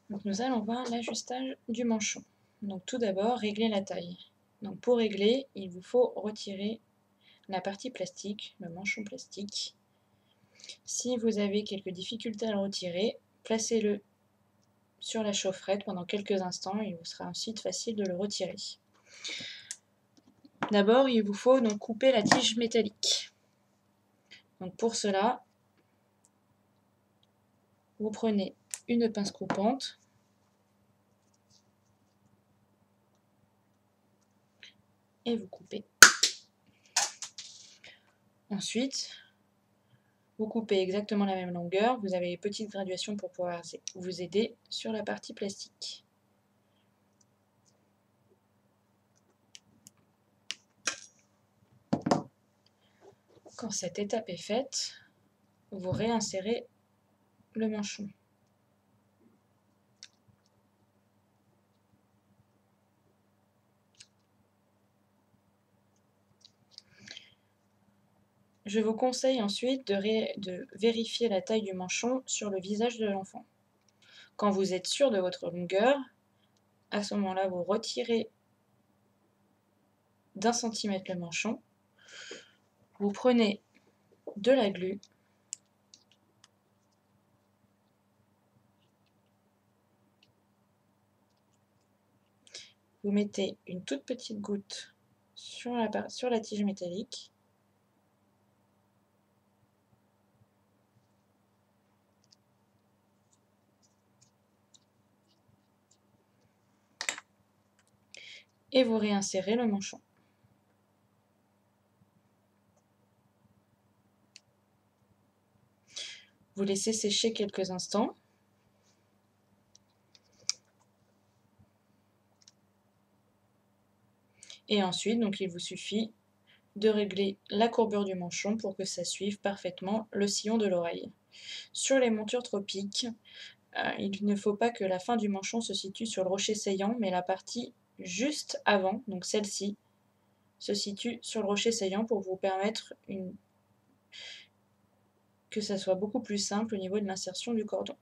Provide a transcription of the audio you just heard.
Donc nous allons voir l'ajustage du manchon. Donc tout d'abord, régler la taille. Donc pour régler, il vous faut retirer la partie plastique, le manchon plastique. Si vous avez quelques difficultés à le retirer, placez-le sur la chaufferette pendant quelques instants et il vous sera ensuite facile de le retirer. D'abord, il vous faut donc couper la tige métallique. Donc pour cela, vous prenez une pince coupante et vous coupez. Ensuite, vous coupez exactement la même longueur. Vous avez les petites graduations pour pouvoir vous aider sur la partie plastique. Quand cette étape est faite, vous réinsérez le manchon. Je vous conseille ensuite de vérifier la taille du manchon sur le visage de l'enfant. Quand vous êtes sûr de votre longueur, à ce moment-là, vous retirez d'1 cm le manchon. Vous prenez de la glu vous mettez une toute petite goutte sur la tige métallique. Et vous réinsérez le manchon. Vous laissez sécher quelques instants. Et ensuite, donc, il vous suffit de régler la courbure du manchon pour que ça suive parfaitement le sillon de l'oreille. Sur les montures tropiques, il ne faut pas que la fin du manchon se situe sur le rocher saillant, mais la partie juste avant, donc celle-ci, se situe sur le rocher saillant pour vous permettre que ça soit beaucoup plus simple au niveau de l'insertion du cordon.